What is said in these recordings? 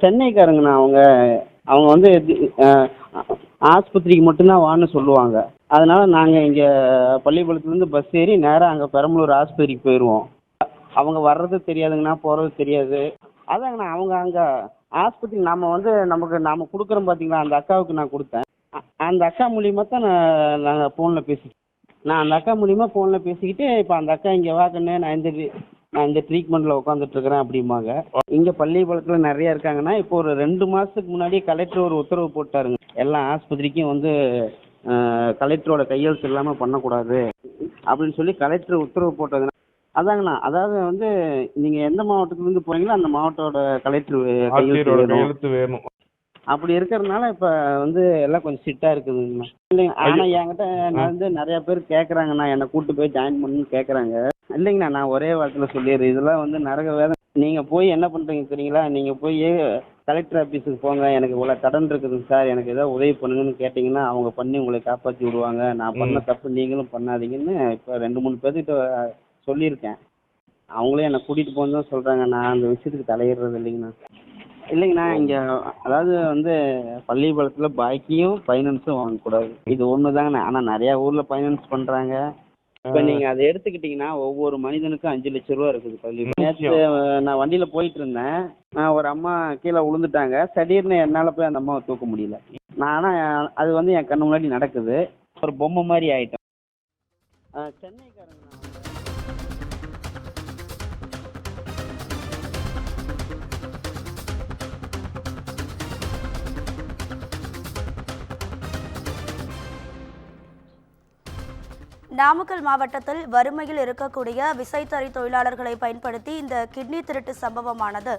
சென்னைக்காரங்கண்ணா அவங்க. அவங்க வந்து ஆஸ்பத்திரிக்கு மட்டும்தான் வான்னு சொல்லுவாங்க. அதனால நாங்கள் இங்கே பள்ளிப்பாளையத்துலேருந்து பஸ் ஏறி நேராக அங்கே பெரம்பலூர் ஆஸ்பத்திரிக்கு போயிடுவோம். அவங்க வர்றது தெரியாதுங்கண்ணா, போகிறது தெரியாது. அதாங்கண்ணா அவங்க அங்கே ஆஸ்பத்திரி நாம் கொடுக்குறோம் பார்த்தீங்களா, அந்த அக்காவுக்கு நான் கொடுத்தேன். அந்த அக்கா மூலியமாக தான் நாங்கள் ஃபோனில் நான் அந்த அக்கா மூலியமாக ஃபோனில் பேசிக்கிட்டு இப்போ அந்த அக்கா இங்கே வாக்கண்ணே, நான் இந்த ட்ரீட்மெண்ட்டில் உட்காந்துட்ருக்கிறேன் அப்படிம்பாங்க. இங்கே பள்ளிப்பாளையத்தில் நிறையா இருக்காங்கன்னா, இப்போ ஒரு 2 மாதத்துக்கு முன்னாடி கலெக்டர் ஒரு உத்தரவு போட்டாருங்க. எல்லா ஆஸ்பத்திரிக்கும் வந்து கலெக்டரோட கையெழுத்து இல்லாமல் பண்ணக்கூடாது அப்படின்னு சொல்லி கலெக்டர் உத்தரவு போட்டதுன்னா அதாங்கண்ணா. அதாவது வந்து நீங்கள் எந்த மாவட்டத்துலேருந்து போகிறீங்களோ அந்த மாவட்டத்தோட கலெக்டர் கையெழுத்து வேணும். அப்படி இருக்கிறதுனால இப்போ வந்து எல்லாம் கொஞ்சம் ஸ்ட்ரிக்டாக இருக்குதுங்கண்ணா. இல்லைங்க, ஆனால் என்கிட்ட நான் வந்து நிறையா பேர் கேட்குறாங்கண்ணா, என்னை கூப்பிட்டு போய் ஜாயின் பண்ணணும்னு கேட்குறாங்க. இல்லைங்கண்ணா, நான் ஒரே வாரத்தில் சொல்லிடுறேன். இதெல்லாம் வந்து நரக வேதனை. நீங்கள் போய் என்ன பண்ணுறீங்க தெரியுங்களா, நீங்கள் போய் கலெக்டர் ஆஃபீஸுக்கு போங்க, எனக்கு இவ்வளோ கடன் இருக்குதுங்க சார், எனக்கு ஏதாவது உதவி பண்ணுங்கன்னு கேட்டிங்கன்னா அவங்க பண்ணி உங்களை காப்பாற்றி விடுவாங்க. நான் பண்ண தப்பு நீங்களும் பண்ணாதீங்கன்னு இப்போ 2-3 பேர்கிட்ட சொல்லியிருக்கேன். அவங்களே என்னை கூட்டிகிட்டு போன்னு தான் சொல்கிறாங்க. நான் அந்த விஷயத்துக்கு தலையிடுறது இல்லைங்கண்ணா. இல்லைங்கண்ணா, இங்கே அதாவது வந்து பள்ளிப்பாளையத்தில் பாக்கியும் ஃபைனான்ஸும் வாங்கக்கூடாது. இது ஒன்று தாங்கண்ணா. ஆனால் நிறையா ஊரில் ஃபைனான்ஸ் பண்ணுறாங்க. இப்போ நீங்கள் அதை எடுத்துக்கிட்டிங்கன்னா ஒவ்வொரு மனிதனுக்கும் 5 லட்ச ரூபா இருக்குது பள்ளி. நேற்று நான் வண்டியில் போயிட்டு இருந்தேன். ஒரு அம்மா கீழே விழுந்துட்டாங்க. திடீர்னு என்னால் போய் அந்த அம்மாவை தூக்க முடியல. ஆனால் அது வந்து என் கண்ணு முன்னாடி நடக்குது. ஒரு பொம்மை மாதிரி ஆகிட்டேன். சென்னைக்காரங்க நாமக்கல் மாவட்டத்தில் வறுமையில் இருக்கக்கூடிய விசைத்தறி தொழிலாளர்களை பயன்படுத்தி இந்த கிட்னி திருட்டு சம்பவமானது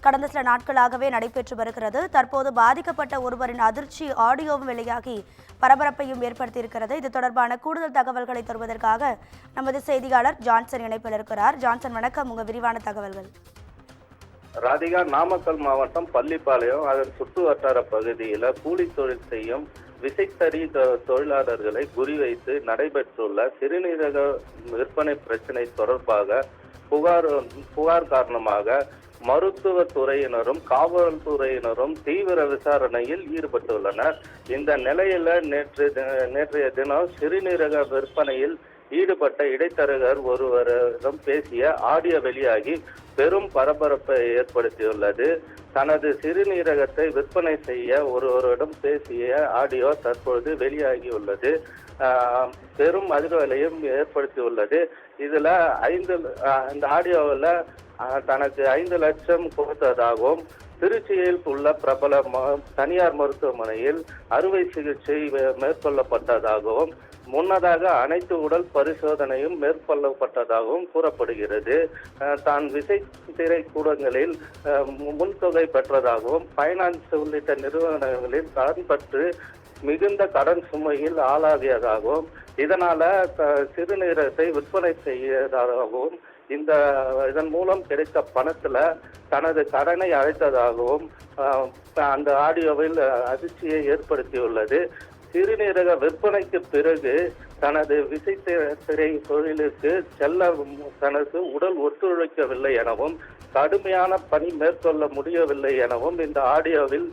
கடந்த சில நாட்களாகவே நடைபெற்று வருகிறது. தற்போது பாதிக்கப்பட்ட ஒருவரின் அதிர்ச்சி ஆடியோவும் வெளியாகி பரபரப்பையும் ஏற்படுத்தியிருக்கிறது. இது தொடர்பான கூடுதல் தகவல்களை தருவதற்காக நமது செய்தியாளர் ஜான்சன் இணைப்பில் இருக்கிறார். ஜான்சன், வணக்கம். உங்க விரிவான தகவல்கள். ராதிகா, நாமக்கல் மாவட்டம் பள்ளிப்பாளையம் அதன் சுற்று வட்டார பகுதியில் கூலி தொழில் செய்யும் விசைத்தறி தொழிலாளர்களை குறிவைத்து நடைபெற்றுள்ள சிறுநீரக விற்பனை பிரச்சினை தொடர்பாக புகார் காரணமாக மருத்துவ துறையினரும் காவல்துறையினரும் தீவிர விசாரணையில் ஈடுபட்டுள்ளனர். இந்த நிலையில நேற்றைய தினம் சிறுநீரக விற்பனையில் ஈடுபட்ட இடைத்தரகர் ஒருவரிடம் பேசிய ஆடியோ வெளியாகி பெரும் பரபரப்பை ஏற்படுத்தியுள்ளது. தனது சிறுநீரகத்தை விற்பனை செய்ய ஒருவரிடம் பேசிய ஆடியோ தற்பொழுது வெளியாகியுள்ளது. பெரும் அதிர்வலையும் ஏற்படுத்தியுள்ளது. இதுல இந்த ஆடியோவில் தனக்கு 5 லட்சம் கொடுத்ததாகவும் திருச்சியில் உள்ள பிரபல தனியார் மருத்துவமனையில் அறுவை சிகிச்சை மேற்கொள்ளப்பட்டதாகவும் முன்னதாக அனைத்து உடல் பரிசோதனையும் மேற்கொள்ளப்பட்டதாகவும் கூறப்படுகிறது. தான் விசைத்திரை கூடங்களில் முன்தொகை பெற்றதாகவும் ஃபைனான்ஸ் உள்ளிட்ட நிறுவனங்களில் கடன் பெற்று மிகுந்த கடன் சுமையில் ஆளாகியதாகவும் இதனால சிறுநீரகத்தை விற்பனை செய்யதாகவும் இதன் மூலம் கிடைத்த பணத்துல தனது கடனை அழைத்ததாகவும் அந்த ஆடியோவில் அதிர்ச்சியை ஏற்படுத்தியுள்ளது. சிறுநீரக விற்பனைக்கு பிறகு தனது விசைத்திரை தொழிலுக்கு செல்ல தனது உடல் ஒத்துழைக்கவில்லை எனவும் கடுமையான பணி மேற்கொள்ள முடியவில்லை எனவும் இந்த ஆடியோவில்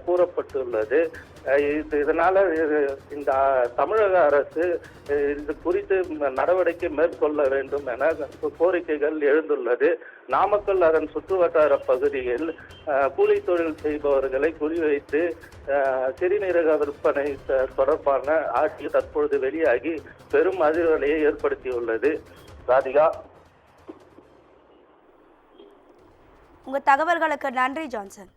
கூறப்பட்டுள்ளது. இதனால இந்த தமிழக அரசு இது குறித்து நடவடிக்கை மேற்கொள்ள வேண்டும் என கோரிக்கைகள் எழுந்துள்ளது. நாமக்கல் அதன் சுற்றுவட்டார பகுதியில் கூலி தொழில் செய்பவர்களை குறிவைத்து சிறுநீரக விற்பனை தொடர்பான ஆட்சி தற்பொழுது வெளியாகி பெரும் அதிர்வலையை ஏற்படுத்தியுள்ளது. ராதிகா, உங்க தகவல்களுக்கு நன்றி ஜான்சன்.